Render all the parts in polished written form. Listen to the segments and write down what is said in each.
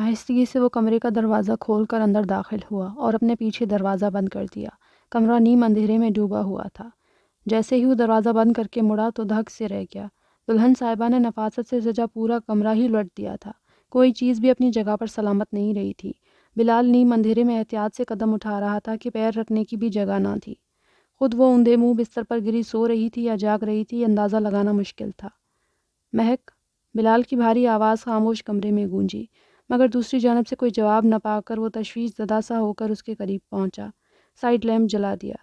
آہستگی سے وہ کمرے کا دروازہ کھول کر اندر داخل ہوا اور اپنے پیچھے دروازہ بند کر دیا۔ کمرہ نیم اندھیرے میں ڈوبا ہوا تھا۔ جیسے ہی وہ دروازہ بند کر کے مڑا تو دھک سے رہ گیا۔ دلہن صاحبہ نے نفاست سے سجا پورا کمرہ ہی لٹ دیا تھا۔ کوئی چیز بھی اپنی جگہ پر سلامت نہیں رہی تھی۔ بلال نیم اندھیرے میں احتیاط سے قدم اٹھا رہا تھا کہ پیر رکھنے کی بھی جگہ نہ تھی۔ خود وہ اوندھے منہ بستر پر گری سو رہی تھی یا جاگ رہی تھی، اندازہ لگانا مشکل تھا۔ مہک، بلال کی بھاری آواز خاموش کمرے میں گونجی، مگر دوسری جانب سے کوئی جواب نہ پا کر وہ تشویش زدہ سا ہو کر اس کے قریب پہنچا۔ سائڈ لیمپ جلا دیا۔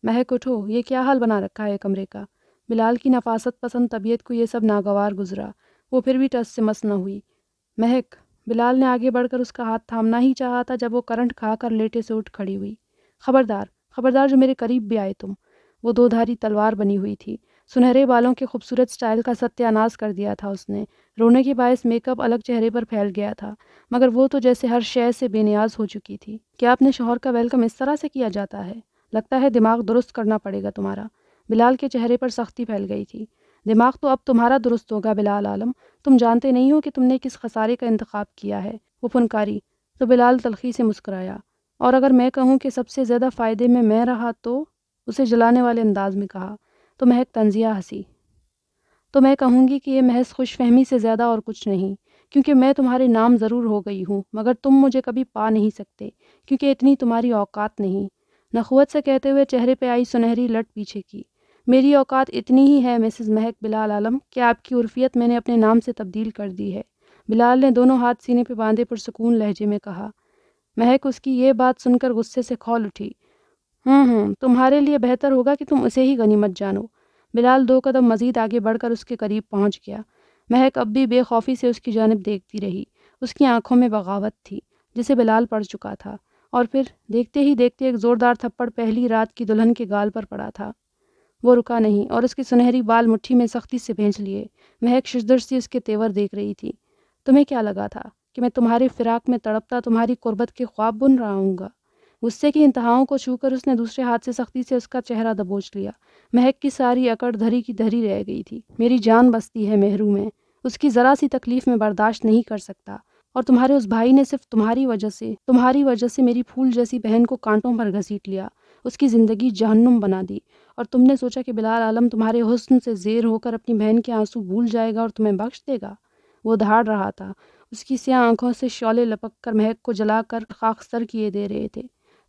مہک اٹھو، یہ کیا حال بنا رکھا ہے کمرے کا؟ بلال کی نفاست پسند طبیعت کو یہ سب ناگوار گزرا۔ وہ پھر بھی ٹس سے مس نہ ہوئی۔ مہک، بلال نے آگے بڑھ کر اس کا ہاتھ تھامنا ہی چاہا تھا جب وہ کرنٹ کھا کر لیٹے سے اٹھ کھڑی ہوئی۔ خبردار، خبردار جو میرے قریب بھی آئے تم۔ وہ دو دھاری تلوار بنی ہوئی تھی۔ سنہرے بالوں کے خوبصورت سٹائل کا ستیہ ناش کر دیا تھا اس نے۔ رونے کے باعث میک اپ الگ چہرے پر پھیل گیا تھا، مگر وہ تو جیسے ہر شے سے بے نیاز ہو چکی تھی۔ کیا اپنے شوہر کا ویلکم اس طرح سے کیا جاتا ہے؟ لگتا ہے دماغ درست کرنا پڑے گا تمہارا۔ بلال کے چہرے پر سختی پھیل گئی تھی۔ دماغ تو اب تمہارا درست ہوگا بلال عالم، تم جانتے نہیں ہو کہ تم نے کس خسارے کا انتخاب کیا ہے، وہ پھنکاری۔ تو بلال تلخی سے مسکرایا۔ اور اگر میں کہوں کہ سب سے زیادہ فائدے میں رہا تو؟ اسے جلانے والے انداز میں کہا۔ تو مہک طنزیہ ہنسی۔ تو میں کہوں گی کہ یہ محض خوش فہمی سے زیادہ اور کچھ نہیں، کیونکہ میں تمہارے نام ضرور ہو گئی ہوں، مگر تم مجھے کبھی پا نہیں سکتے، کیونکہ اتنی تمہاری اوقات نہیں۔ نخوت سے کہتے ہوئے چہرے پہ آئی سنہری لٹ پیچھے کی۔ میری اوقات اتنی ہی ہے مسز مہک بلال عالم کہ آپ کی عرفیت میں نے اپنے نام سے تبدیل کر دی ہے، بلال نے دونوں ہاتھ سینے پہ باندھے پرسکون لہجے میں کہا۔ مہک اس کی یہ بات سن کر غصے سے کھول اٹھی۔ تمہارے لیے بہتر ہوگا کہ تم اسے ہی غنیمت جانو۔ بلال دو قدم مزید آگے بڑھ کر اس کے قریب پہنچ گیا۔ مہک اب بھی بے خوفی سے اس کی جانب دیکھتی رہی۔ اس کی آنکھوں میں بغاوت تھی جسے بلال پڑھ چکا تھا، اور پھر دیکھتے ہی دیکھتے ایک زوردار تھپڑ پہلی رات کی دلہن کے گال پر پڑا تھا۔ وہ رکا نہیں اور اس کی سنہری بال مٹھی میں سختی سے بھینچ لیے۔ مہک ششدر سی اس کے تیور دیکھ رہی تھی۔ تمہیں کیا لگا تھا کہ میں تمہاری فراق میں تڑپتا تمہاری قربت کے خواب بن رہا ہوں گا؟ غصے کی انتہاؤں کو چھو کر اس نے دوسرے ہاتھ سے سختی سے اس کا چہرہ دبوچ لیا۔ مہک کی ساری اکڑ دھری کی دھری رہ گئی تھی۔ میری جان بستی ہے مہرو میں، اس کی ذرا سی تکلیف میں برداشت نہیں کر سکتا، اور تمہارے اس بھائی نے صرف تمہاری وجہ سے میری پھول جیسی بہن کو کانٹوں پر گھسیٹ لیا، اس کی زندگی جہنم بنا دی، اور تم نے سوچا کہ بلال عالم تمہارے حسن سے زیر ہو کر اپنی بہن کے آنسو بھول جائے گا اور تمہیں بخش دے گا۔ وہ دھاڑ رہا تھا۔ اس کی سیاہ آنکھوں سے شعلے لپک کر مہک کو جلا کر خاکستر کیے دے رہے تھے۔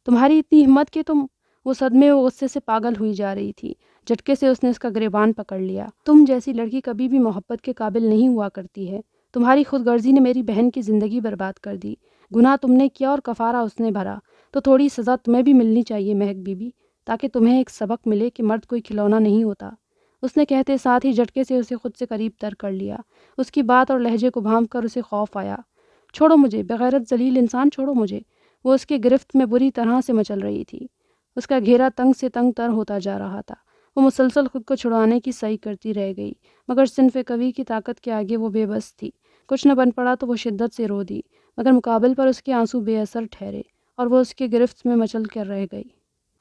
تمہاری اتنی ہمت کہ تم… وہ صدمے و غصے سے پاگل ہوئی جا رہی تھی۔ جھٹکے سے اس نے اس کا گریبان پکڑ لیا۔ تم جیسی لڑکی کبھی بھی محبت کے قابل نہیں ہوا کرتی ہے۔ تمہاری خود غرضی نے میری بہن کی زندگی برباد کر دی۔ گناہ تم نے کیا اور کفارہ اس نے بھرا، تو تھوڑی سزا تمہیں بھی ملنی چاہیے مہک بی بی، تاکہ تمہیں ایک سبق ملے کہ مرد کوئی کھلونا نہیں ہوتا۔ اس نے کہتے ساتھ ہی جھٹکے سے اسے خود سے قریب تر کر لیا۔ اس کی بات اور لہجے کو بھانپ کر اسے خوف آیا۔ چھوڑو مجھے، بغیرت ذلیل انسان، چھوڑو مجھے۔ وہ اس کے گرفت میں بری طرح سے مچل رہی تھی۔ اس کا گھیرا تنگ سے تنگ تر ہوتا جا رہا تھا۔ وہ مسلسل خود کو چھڑانے کی سعی کرتی رہ گئی، مگر صنف قوی کی طاقت کے آگے وہ بے بس تھی۔ کچھ نہ بن پڑا تو وہ شدت سے رو دی، مگر مقابل پر اس کے آنسو بے اثر ٹھہرے، اور وہ اس کے گرفت میں مچل کر رہ گئی۔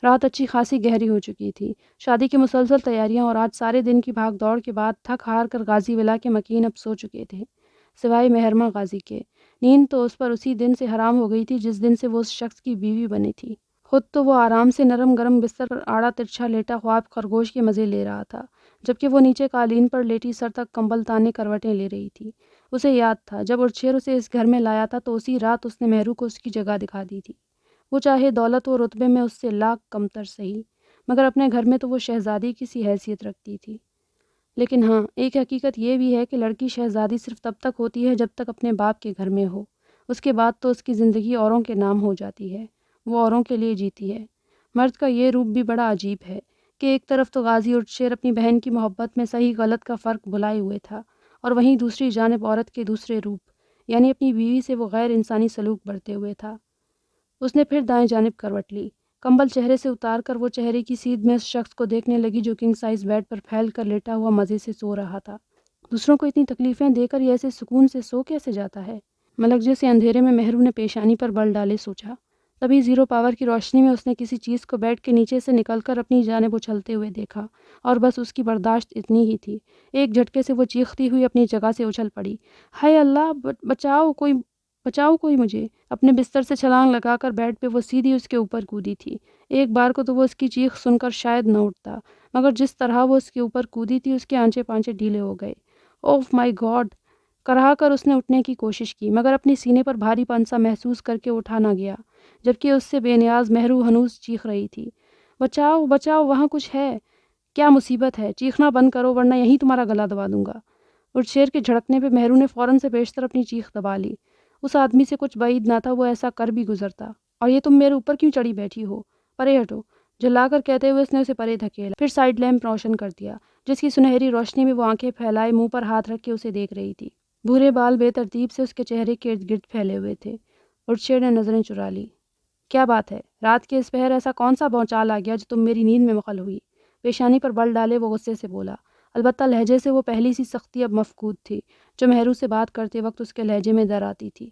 رات اچھی خاصی گہری ہو چکی تھی۔ شادی کی مسلسل تیاریاں اور آج سارے دن کی بھاگ دوڑ کے بعد تھک ہار کر غازی ولا کے مکین اب سو چکے تھے، سوائے مہرمہ غازی کے۔ نیند تو اس پر اسی دن سے حرام ہو گئی تھی جس دن سے وہ اس شخص کی بیوی بنی تھی۔ خود تو وہ آرام سے نرم گرم بستر پر آڑا ترچھا لیٹا خواب خرگوش کے مزے لے رہا تھا، جبکہ وہ نیچے قالین پر لیٹی سر تک کمبل تانے کروٹیں لے رہی تھی۔ اسے یاد تھا جب ارچھیر اسے اس گھر میں لایا تھا تو اسی رات اس نے مہرو کو اس کی جگہ دکھا دی تھی۔ وہ چاہے دولت و رتبے میں اس سے لاکھ کمتر سہی، مگر اپنے گھر میں تو وہ شہزادی کی سی حیثیت رکھتی تھی۔ لیکن ہاں، ایک حقیقت یہ بھی ہے کہ لڑکی شہزادی صرف تب تک ہوتی ہے جب تک اپنے باپ کے گھر میں ہو۔ اس کے بعد تو اس کی زندگی اوروں کے نام ہو جاتی ہے، وہ اوروں کے لیے جیتی ہے۔ مرد کا یہ روپ بھی بڑا عجیب ہے کہ ایک طرف تو غازی ارچھیر اپنی بہن کی محبت میں صحیح غلط کا فرق بھلائے ہوئے تھا، اور وہیں دوسری جانب عورت کے دوسرے روپ یعنی اپنی بیوی سے وہ غیر انسانی سلوک برتے ہوئے تھا۔ اس نے پھر دائیں جانب کروٹ لی، کمبل چہرے سے اتار کر وہ چہرے کی سیدھ میں اس شخص کو دیکھنے لگی جو کنگ سائز بیڈ پر پھیل کر لیٹا ہوا مزے سے سو رہا تھا۔ دوسروں کو اتنی تکلیفیں دے کر یہ ایسے سکون سے سو کیسے جاتا ہے؟ ملک جیسے اندھیرے میں مہرو نے پیشانی پر بل ڈالے سوچا۔ تبھی زیرو پاور کی روشنی میں اس نے کسی چیز کو بیڈ کے نیچے سے نکل کر اپنی جانب اچھلتے ہوئے دیکھا، اور بس اس کی برداشت اتنی ہی تھی۔ ایک جھٹکے سے وہ چیختی ہوئی اپنی جگہ سے اچھل پڑی۔ ہائے اللہ، بچاؤ، کوئی بچاؤ کوئی مجھے۔ اپنے بستر سے چھلانگ لگا کر بیڈ پہ وہ سیدھی اس کے اوپر کودی تھی۔ ایک بار کو تو وہ اس کی چیخ سن کر شاید نہ اٹھتا، مگر جس طرح وہ اس کے اوپر کودی تھی اس کے آنچے پانچے ڈھیلے ہو گئے۔ اوف مائی گاڈ! کرہا کر اس نے اٹھنے کی کوشش کی، مگر اپنے سینے پر بھاری پن سا محسوس کر کے اٹھا نہ گیا، جبکہ اس سے بے نیاز مہرو ہنوز چیخ رہی تھی، بچاؤ بچاؤ، وہاں کچھ ہے۔ کیا مصیبت ہے؟ چیخنا بند کرو ورنہ یہیں تمہارا گلا دبا دوں گا۔ اور شیر کے جھڑکنے پہ مہرو نے فوراً سے بیشتر اپنی چیخ دبا لی۔ اس آدمی سے کچھ بعید نہ تھا وہ ایسا کر بھی گزرتا۔ اور یہ تم میرے اوپر کیوں چڑھی بیٹھی ہو؟ پرے ہٹو، جھلا کر کہتے ہوئے اس نے اسے پرے دھکیلا، پھر سائڈ لیمپ روشن کر دیا، جس کی سنہری روشنی میں وہ آنکھیں پھیلائے منہ پر ہاتھ رکھ کے اسے دیکھ رہی تھی۔ بھورے بال بے ترتیب سے اس کے چہرے کے ارد گرد پھیلے ہوئے تھے۔ اور شیر نے نظریں چرا لی۔ کیا بات ہے؟ رات کے اس پہر ایسا کون سا بھونچال آ گیا جو تم میری نیند میں مخل ہوئی؟ پیشانی پر بل ڈالے وہ غصے سے بولا، البتہ لہجے سے وہ پہلی سی سختی اب مفقود تھی جو مہرو سے بات کرتے وقت اس کے لہجے میں در آتی تھی۔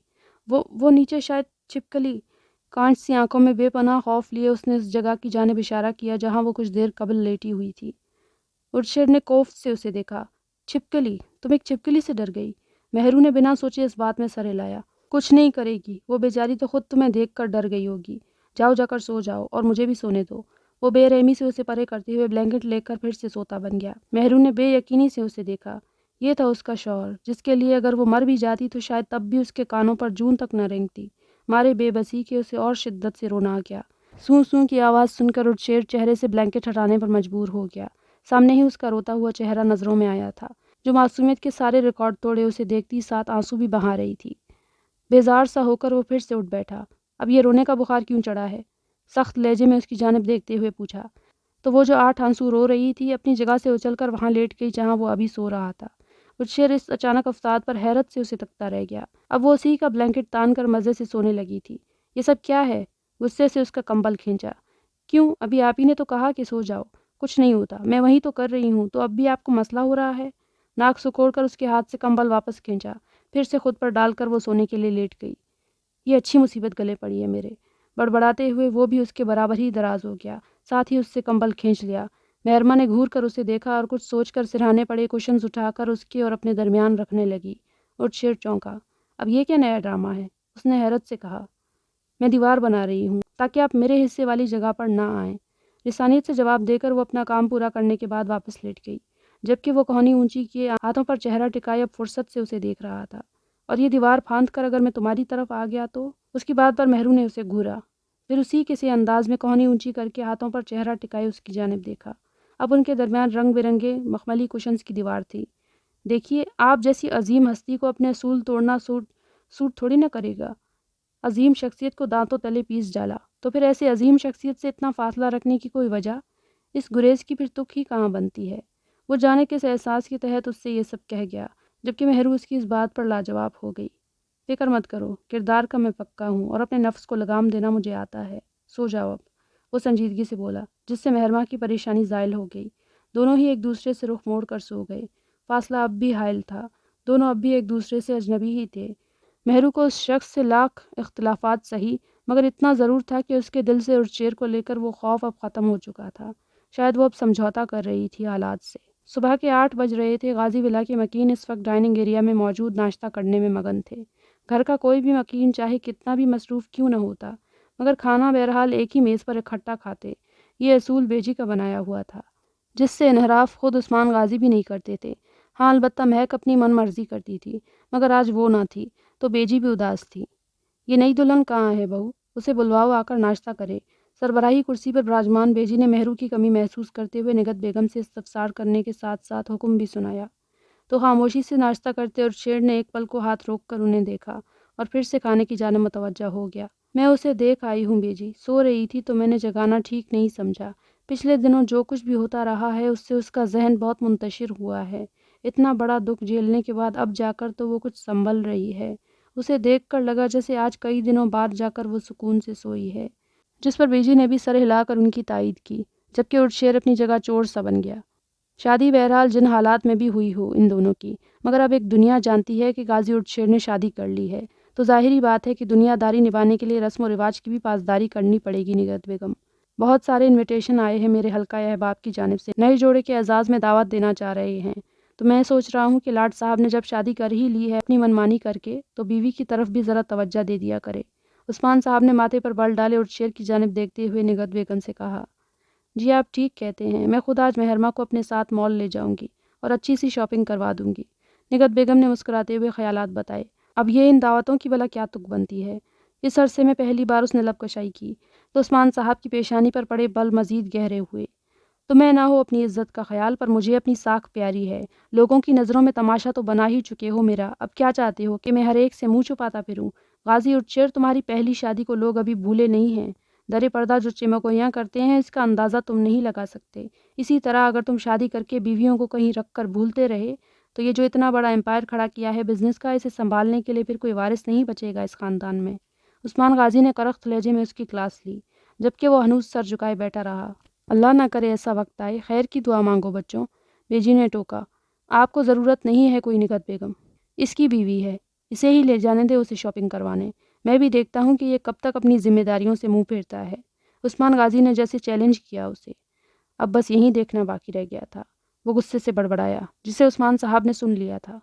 وہ نیچے شاید چھپکلی۔ کانچ سی آنکھوں میں بے پناہ خوف لیے اس نے اس جگہ کی جانب اشارہ کیا جہاں وہ کچھ دیر قبل لیٹی ہوئی تھی۔ ارشد نے کوفت سے اسے دیکھا۔ چھپکلی؟ تم ایک چھپکلی سے ڈر گئی؟ مہرو نے بنا سوچے اس بات میں سر ہلایا۔ کچھ نہیں کرے گی، وہ بیچاری تو خود تمہیں دیکھ کر ڈر گئی ہوگی۔ جاؤ جا کر سو جاؤ اور مجھے بھی سونے دو۔ وہ بے رحمی سے اسے پرے کرتے ہوئے بلینکٹ لے کر پھر سے سوتا بن گیا۔ مہرو نے بے یقینی سے اسے دیکھا۔ یہ تھا اس کا شوہر، جس کے لیے اگر وہ مر بھی جاتی تو شاید تب بھی اس کے کانوں پر جون تک نہ رینگتی۔ مارے بے بسی کے اسے اور شدت سے رونا آ گیا۔ سوں سوں کی آواز سن کر ارشیر چہرے سے بلینکٹ ہٹانے پر مجبور ہو گیا۔ سامنے ہی اس کا روتا ہوا چہرہ نظروں میں آیا تھا، جو معصومیت کے سارے ریکارڈ توڑے اسے دیکھتی ساتھ آنسو بھی بہا رہی تھی۔ بیزار سا ہو کر وہ پھر سے اٹھ بیٹھا۔ اب یہ رونے کا بخار کیوں چڑھا ہے؟ سخت لہجے میں اس کی جانب دیکھتے ہوئے پوچھا۔ تو وہ جو 8 آنسو رو رہی تھی اپنی جگہ سے اچل کر وہاں لیٹ گئی جہاں وہ ابھی سو رہا تھا۔ ارشیر اس اچانک افتاد پر حیرت سے اسے تکتا رہ گیا۔ اب وہ اسی کا بلینکٹ تان کر مزے سے سونے لگی تھی۔ یہ سب کیا ہے؟ غصے سے اس کا کمبل کھینچا۔ کیوں؟ ابھی آپ ہی نے تو کہا کہ سو جاؤ۔ کچھ نہیں ہوتا، میں وہی تو کر رہی ہوں، تو اب بھی آپ کو مسئلہ ہو رہا ہے؟ ناک سکوڑ کر اس کے ہاتھ سے کمبل واپس کھینچا، پھر سے خود پر ڈال کر وہ سونے کے لیے لیٹ گئی۔ یہ اچھی مصیبت گلے پڑی ہے میرے۔ بڑبڑاتے ہوئے وہ بھی اس کے برابر ہی دراز ہو گیا، ساتھ ہی اس سے کمبل کھینچ لیا۔ مہرما نے گھور کر اسے دیکھا اور کچھ سوچ کر سرہانے پڑے کوشنز اٹھا کر اس کے اور اپنے درمیان رکھنے لگی۔ ارشیر چونکا۔ اب یہ کیا نیا ڈرامہ ہے؟ اس نے حیرت سے کہا۔ میں دیوار بنا رہی ہوں تاکہ آپ میرے حصے والی جگہ پر نہ آئیں۔ لسانیت سے جواب دے کر وہ اپنا کام پورا کرنے کے بعد واپس لیٹ گئی، جبکہ وہ کوہنی اونچی کیے ہاتھوں پر چہرہ ٹکائے اب فرصت سے اسے دیکھ رہا تھا۔ اور یہ دیوار پھاند کر اگر میں تمہاری طرف آ گیا تو؟ اس کی بات پر مہرو نے اسے گھورا، پھر اسی کسی انداز میں کوہنی اونچی کر کے ہاتھوں پر چہرہ ٹکائے اس کی جانب دیکھا۔ اب ان کے درمیان رنگ برنگے مخملی کشنز کی دیوار تھی۔ دیکھیے، آپ جیسی عظیم ہستی کو اپنے اصول توڑنا سوٹ تھوڑی نہ کرے گا۔ عظیم شخصیت کو دانتوں تلے پیس ڈالا، تو پھر ایسے عظیم شخصیت سے اتنا فاصلہ رکھنے کی کوئی وجہ؟ اس گریز کی پھر تک ہی کہاں بنتی ہے؟ وہ جانے کس احساس کے تحت اس سے یہ سب کہہ گیا، جبکہ مہرو اس کی اس بات پر لاجواب ہو گئی۔ فکر مت کرو، کردار کا میں پکا ہوں اور اپنے نفس کو لگام دینا مجھے آتا ہے۔ سو جاؤ اب، وہ سنجیدگی سے بولا، جس سے مہرما کی پریشانی زائل ہو گئی۔ دونوں ہی ایک دوسرے سے رخ موڑ کر سو گئے۔ فاصلہ اب بھی حائل تھا، دونوں اب بھی ایک دوسرے سے اجنبی ہی تھے۔ مہرو کو اس شخص سے لاکھ اختلافات سہی، مگر اتنا ضرور تھا کہ اس کے دل سے ارشیر کو لے کر وہ خوف اب ختم ہو چکا تھا۔ شاید وہ اب سمجھوتا کر رہی تھی حالات سے۔ صبح کے 8 بج رہے تھے۔ غازی ولا کے مکین اس وقت ڈائننگ ایریا میں موجود ناشتہ کرنے میں مگن تھے۔ گھر کا کوئی بھی مکین چاہے کتنا بھی مصروف کیوں نہ ہوتا، مگر کھانا بہرحال ایک ہی میز پر اکٹھا کھاتے۔ یہ اصول بیجی کا بنایا ہوا تھا، جس سے انحراف خود عثمان غازی بھی نہیں کرتے تھے۔ ہاں، البتہ مہک اپنی من مرضی کرتی تھی، مگر آج وہ نہ تھی تو بیجی بھی اداس تھی۔ یہ نئی دلہن کہاں ہے بہو؟ اسے بلواؤ، آ کر ناشتہ کرے۔ سربراہی کرسی پر براجمان بیجی نے مہرو کی کمی محسوس کرتے ہوئے نگہت بیگم سے استفسار کرنے کے ساتھ ساتھ حکم بھی سنایا، تو خاموشی سے ناشتہ کرتے اور شیر نے ایک پل کو ہاتھ روک کر انہیں دیکھا اور پھر سے کھانے کی جانب متوجہ ہو گیا۔ میں اسے دیکھ آئی ہوں بیجی، سو رہی تھی تو میں نے جگانا ٹھیک نہیں سمجھا۔ پچھلے دنوں جو کچھ بھی ہوتا رہا ہے اس سے اس کا ذہن بہت منتشر ہوا ہے۔ اتنا بڑا دکھ جھیلنے کے بعد اب جا کر تو وہ کچھ سنبھل رہی ہے۔ اسے دیکھ کر لگا جیسے آج کئی دنوں بعد جا کر وہ سکون سے سوئی ہے، جس پر بیجی نے بھی سر ہلا کر ان کی تائید کی، جبکہ ارشیر اپنی جگہ چور سا بن گیا۔ شادی بہرحال جن حالات میں بھی ہوئی ہو ان دونوں کی، مگر اب ایک دنیا جانتی ہے کہ غازی ارشیر نے شادی کر لی ہے، تو ظاہری بات ہے کہ دنیا داری نبھانے کے لیے رسم و رواج کی بھی پاسداری کرنی پڑے گی۔ نگہت بیگم، بہت سارے انویٹیشن آئے ہیں میرے حلقہ احباب کی جانب سے، نئے جوڑے کے اعزاز میں دعوت دینا چاہ رہے ہیں، تو میں سوچ رہا ہوں کہ لاٹ صاحب نے جب شادی کر ہی لی ہے اپنی منمانی کر کے، تو بیوی کی طرف بھی ذرا توجہ دے دیا کرے۔ عثمان صاحب نے ماتھے پر بل ڈالے اور شیر کی جانب دیکھتے ہوئے نگہت بیگم سے کہا، جی آپ ٹھیک کہتے ہیں، میں خود آج مہرمہ کو اپنے ساتھ مال لے جاؤں گی اور اچھی سی شاپنگ کروا دوں گی۔ نگہت بیگم نے مسکراتے ہوئے خیالات بتائے۔ اب یہ ان دعوتوں کی بلا کیا تک بنتی ہے؟ اس عرصے میں پہلی بار اس نے لب کشائی کی تو عثمان صاحب کی پیشانی پر پڑے بل مزید گہرے ہوئے۔ تمہیں نہ ہو اپنی عزت کا خیال، پر مجھے اپنی ساکھ پیاری ہے۔ لوگوں کی نظروں میں تماشا تو بنا ہی چکے ہو میرا، اب کیا چاہتے ہو کہ میں ہر ایک سے منہ چھپاتا پھروں؟ غازی ارچیر، تمہاری پہلی شادی کو لوگ ابھی بھولے نہیں ہیں۔ درِ پردہ جو چمگویاں کرتے ہیں اس کا اندازہ تم نہیں لگا سکتے۔ اسی طرح اگر تم شادی کر کے بیویوں کو کہیں رکھ کر بھولتے رہے تو یہ جو اتنا بڑا امپائر کھڑا کیا ہے بزنس کا، اسے سنبھالنے کے لیے پھر کوئی وارث نہیں بچے گا اس خاندان میں۔ عثمان غازی نے کرخت لہجے میں اس کی کلاس لی، جبکہ وہ ہنوز سر جھکائے بیٹھا رہا۔ اللہ نہ کرے ایسا وقت آئے، خیر کی دعا مانگو بچوں، بیجی نے ٹوکا۔ آپ کو ضرورت نہیں ہے کوئی نگہت بیگم، اس کی بیوی ہے، اسے ہی لے جانے دے اسے شاپنگ کروانے۔ میں بھی دیکھتا ہوں کہ یہ کب تک اپنی ذمہ داریوں سے منہ پھیرتا ہے۔ عثمان غازی نے جیسے چیلنج کیا اسے۔ اب بس یہیں دیکھنا باقی رہ گیا تھا۔ وہ غصے سے بڑبڑایا، جسے عثمان صاحب نے سن لیا تھا۔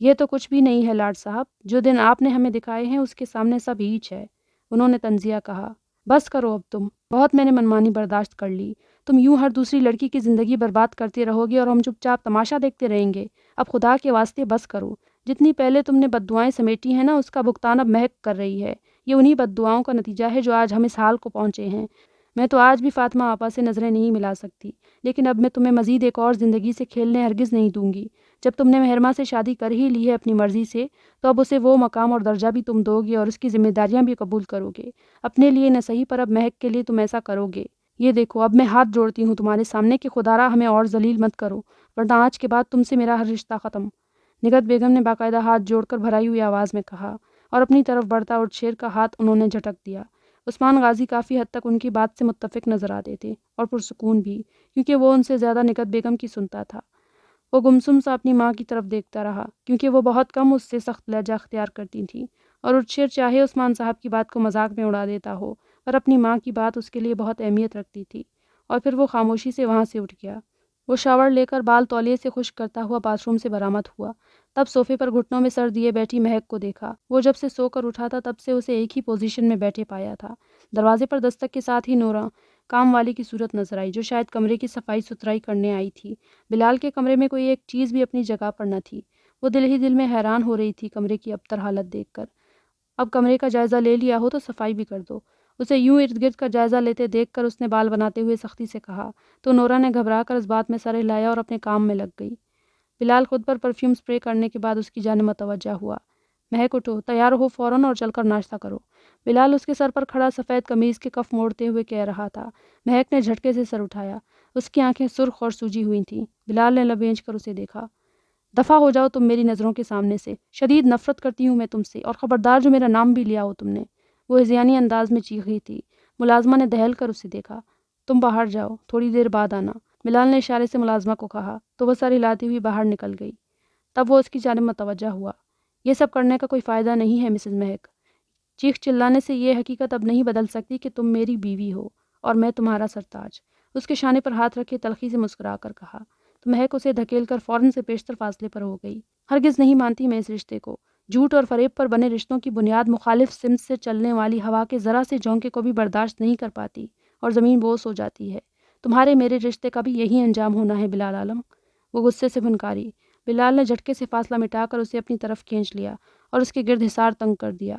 یہ تو کچھ بھی نہیں ہے لاٹ صاحب، جو دن آپ نے ہمیں دکھائے ہیں اس کے سامنے سب ہیچ ہے، انہوں نے طنزیہ کہا۔ بس کرو اب تم، بہت میں نے منمانی برداشت کر لی۔ تم یوں ہر دوسری لڑکی کی زندگی برباد کرتے رہو گے اور ہم چپ چاپ تماشا دیکھتے رہیں گے۔ اب خدا کے واسطے بس کرو۔ جتنی پہلے تم نے بددعائیں سمیٹی ہیں نا، اس کا بھگتان اب مہک کر رہی ہے۔ یہ انہی بددعاؤں کا نتیجہ ہے جو آج ہم اس حال کو پہنچے ہیں۔ میں تو آج بھی فاطمہ آپا سے نظریں نہیں ملا سکتی، لیکن اب میں تمہیں مزید ایک اور زندگی سے کھیلنے ہرگز نہیں دوں گی۔ جب تم نے مہرمہ سے شادی کر ہی لی ہے اپنی مرضی سے، تو اب اسے وہ مقام اور درجہ بھی تم دو گے اور اس کی ذمہ داریاں بھی قبول کرو گے۔ اپنے لیے نہ صحیح پر اب مہک کے لیے تم ایسا کرو گے۔ یہ دیکھو، اب میں ہاتھ جوڑتی ہوں تمہارے سامنے کہ خدا را ہمیں اور ذلیل مت کرو، ورنہ آج کے بعد تم سے میرا ہر رشتہ ختم۔ نگہت بیگم نے باقاعدہ ہاتھ جوڑ کر بھرائی ہوئی آواز میں کہا، اور اپنی طرف بڑھتا اور شیر کا ہاتھ انہوں نے جھٹک دیا۔ عثمان غازی کافی حد تک ان کی بات سے متفق نظر آتے تھے اور پرسکون بھی، کیونکہ وہ ان سے زیادہ نگہت بیگم کی سنتا تھا۔ وہ گمسم سا اپنی ماں کی طرف دیکھتا رہا، کیونکہ وہ بہت کم اس سے سخت لہجہ اختیار کرتی تھی، اور ارچیر چاہے عثمان صاحب کی بات کو مذاق میں اڑا دیتا ہو، پر اپنی ماں کی بات اس کے لیے بہت اہمیت رکھتی تھی۔ اور پھر وہ خاموشی سے وہاں سے اٹھ گیا۔ وہ شاور لے کر بال تولیے سے خشک کرتا ہوا باتھ روم سے برآمد ہوا، تب صوفے پر گھٹنوں میں سر دیے بیٹھی مہک کو دیکھا۔ وہ جب سے سو کر اٹھا تھا تب سے اسے ایک ہی پوزیشن میں بیٹھے پایا تھا۔ دروازے پر دستک کے ساتھ ہی نورا کام والی کی صورت نظر آئی، جو شاید کمرے کی صفائی ستھرائی کرنے آئی تھی۔ بلال کے کمرے میں کوئی ایک چیز بھی اپنی جگہ پر نہ تھی۔ وہ دل ہی دل میں حیران ہو رہی تھی کمرے کی ابتر حالت دیکھ کر۔ اب کمرے کا جائزہ لے لیا ہو تو صفائی بھی کر دو۔ اسے یوں ارد گرد کا جائزہ لیتے دیکھ کر اس نے بال بناتے ہوئے سختی سے کہا، تو نورا نے گھبرا کر اس بات میں سر ہلایا اور اپنے کام میں لگ گئی۔ بلال خود پر پرفیوم سپرے کرنے کے بعد اس کی جانب متوجہ ہوا۔ مہک اٹھو، تیار ہو فوراً اور چل کر ناشتہ کرو۔ بلال اس کے سر پر کھڑا سفید قمیض کے کف موڑتے ہوئے کہہ رہا تھا۔ مہک نے جھٹکے سے سر اٹھایا، اس کی آنکھیں سرخ اور سوجی ہوئی تھیں۔ بلال نے لب اینچ کر اسے دیکھا۔ دفع ہو جاؤ تم میری نظروں کے سامنے سے، شدید نفرت کرتی ہوں میں تم سے، اور خبردار جو میرا نام بھی لیا ہو تم نے۔ وہ ہذیانی انداز میں چیخی تھی۔ ملازمہ نے دہل کر اسے دیکھا۔ تم باہر جاؤ، تھوڑی دیر بعد آنا، بلال نے اشارے سے ملازمہ کو کہا، تو وہ سر ہلاتی ہوئی باہر نکل گئی۔ تب وہ اس کی جانب متوجہ ہوا۔ یہ سب کرنے کا کوئی فائدہ نہیں ہے مسز مہک، چیخ چلانے سے یہ حقیقت اب نہیں بدل سکتی کہ تم میری بیوی ہو اور میں تمہارا سرتاج۔ اس کے شانے پر ہاتھ رکھے تلخی سے مسکرا کر کہا، تو مہک اسے دھکیل کر فوراً سے پیشتر فاصلے پر ہو گئی۔ ہرگز نہیں مانتی میں اس رشتے کو۔ جھوٹ اور فریب پر بنے رشتوں کی بنیاد مخالف سمت سے چلنے والی ہوا کے ذرا سے جھونکے کو بھی برداشت نہیں کر پاتی اور زمین بوس ہو جاتی ہے۔ تمہارے میرے رشتے کا بھی یہی انجام ہونا ہے بلال عالم۔ وہ غصے سے بھنکاری۔ بلال نے جھٹکے سے فاصلہ مٹا کر اسے اپنی طرف کھینچ لیا اور اس کے گرد حصار تنگ کر دیا۔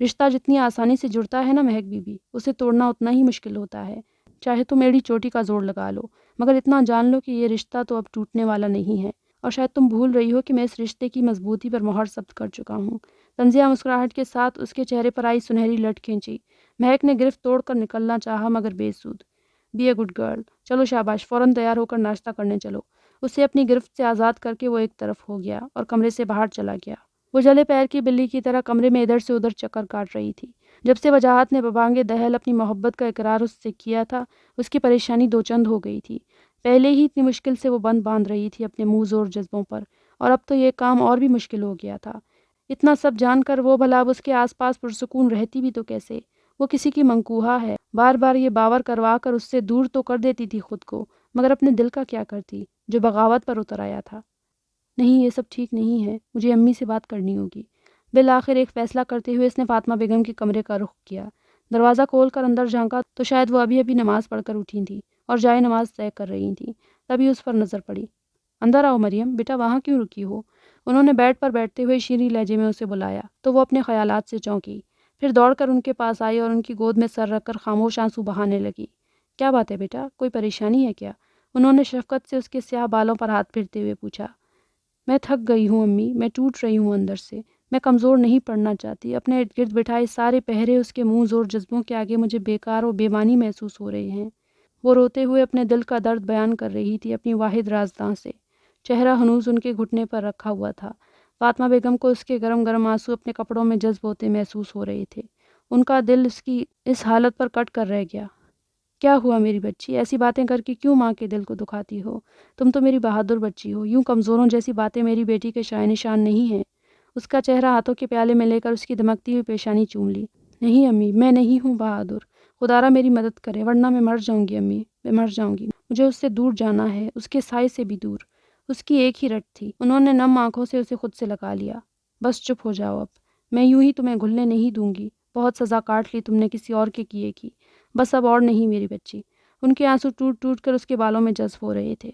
رشتہ جتنی آسانی سے جڑتا ہے نا مہک بی بی، اسے توڑنا اتنا ہی مشکل ہوتا ہے۔ چاہے تم ایڑی چوٹی کا زور لگا لو، مگر اتنا جان لو کہ یہ رشتہ تو اب ٹوٹنے والا نہیں ہے، اور شاید تم بھول رہی ہو کہ میں اس رشتے کی مضبوطی پر مہر ثبت کر چکا ہوں۔ طنزیہ مسکراہٹ کے ساتھ اس کے چہرے پر آئی سنہری لٹ کھینچی۔ مہک نے گرفت توڑ کر نکلنا چاہا مگر بے سود۔ بی اے گڈ گرل، چلو شاباش، فوراً تیار ہو کر ناشتہ کرنے چلو۔ اسے اپنی گرفت سے آزاد کر کے وہ ایک طرف ہو گیا اور کمرے سے باہر چلا گیا۔ وہ جلے پیر کی بلی کی طرح کمرے میں ادھر سے ادھر چکر کاٹ رہی تھی۔ جب سے وجاہت نے ببانگ دہل اپنی محبت کا اقرار اس سے کیا تھا، اس کی پریشانی دو چند ہو گئی تھی۔ پہلے ہی اتنی مشکل سے وہ بند باندھ رہی تھی اپنے منہ زور جذبوں پر، اور اب تو یہ کام اور بھی مشکل ہو گیا تھا۔ اتنا سب جان کر وہ بھلا اب اس کے آس پاس پرسکون رہتی بھی تو کیسے؟ وہ کسی کی منکوہا ہے، بار بار یہ باور کروا کر اس سے دور تو کر دیتی تھی خود کو، مگر اپنے دل کا کیا کرتی جو بغاوت پر اتر آیا تھا؟ نہیں، یہ سب ٹھیک نہیں ہے، مجھے امی سے بات کرنی ہوگی۔ بالآخر ایک فیصلہ کرتے ہوئے اس نے فاطمہ بیگم کے کمرے کا رخ کیا۔ دروازہ کھول کر اندر جھانکا تو شاید وہ ابھی نماز پڑھ کر اٹھی تھیں اور جائے نماز طے کر رہی تھیں۔ تبھی اس پر نظر پڑی۔ اندر آؤ مریم، بیٹا وہاں کیوں رکی ہو؟ انہوں نے بیڈ پر بیٹھتے ہوئے شیریں لہجے میں اسے بلایا تو وہ اپنے خیالات سے چونکی، پھر دوڑ کر ان کے پاس آئی اور ان کی گود میں سر رکھ کر خاموش آنسو بہانے لگی۔ کیا بات ہے بیٹا، کوئی پریشانی ہے کیا؟ انہوں نے شفقت سے اس کے سیاہ بالوں پر ہاتھ پھرتے ہوئے پوچھا۔ میں تھک گئی ہوں امی، میں ٹوٹ رہی ہوں اندر سے، میں کمزور نہیں پڑنا چاہتی۔ اپنے ارد گرد بٹھائے سارے پہرے اس کے منہ زور جذبوں کے آگے مجھے بیکار اور بےمانی محسوس ہو رہے ہیں۔ وہ روتے ہوئے اپنے دل کا درد بیان کر رہی تھی اپنی واحد رازداں سے۔ چہرہ ہنوز ان کے گھٹنے پر رکھا ہوا تھا۔ فاطمہ بیگم کو اس کے گرم گرم آنسو اپنے کپڑوں میں جذب ہوتے محسوس ہو رہے تھے۔ ان کا دل اس کی اس حالت پر کٹ کر رہ گیا۔ کیا ہوا میری بچی، ایسی باتیں کر کے کیوں ماں کے دل کو دکھاتی ہو؟ تم تو میری بہادر بچی ہو، یوں کمزوروں جیسی باتیں میری بیٹی کے شائن نشان نہیں ہیں۔ اس کا چہرہ ہاتھوں کے پیالے میں لے کر اس کی دمکتی ہوئی پیشانی چوم لی۔ نہیں امی، میں نہیں ہوں بہادر، خدا را میری مدد کرے ورنہ میں مر جاؤں گی امی، میں مر جاؤں گی۔ مجھے اس سے دور جانا ہے، اس کے سائے سے بھی دور۔ اس کی ایک ہی رٹ تھی۔ انہوں نے نم آنکھوں سے اسے خود سے لگا لیا۔ بس چپ ہو جاؤ اب، میں یوں ہی تمہیں گھلنے نہیں دوں گی۔ بہت سزا کاٹ لی تم نے کسی اور کے کیے کی، بس اب اور نہیں میری بچی۔ ان کے آنسو ٹوٹ ٹوٹ کر اس کے بالوں میں جذب ہو رہے تھے۔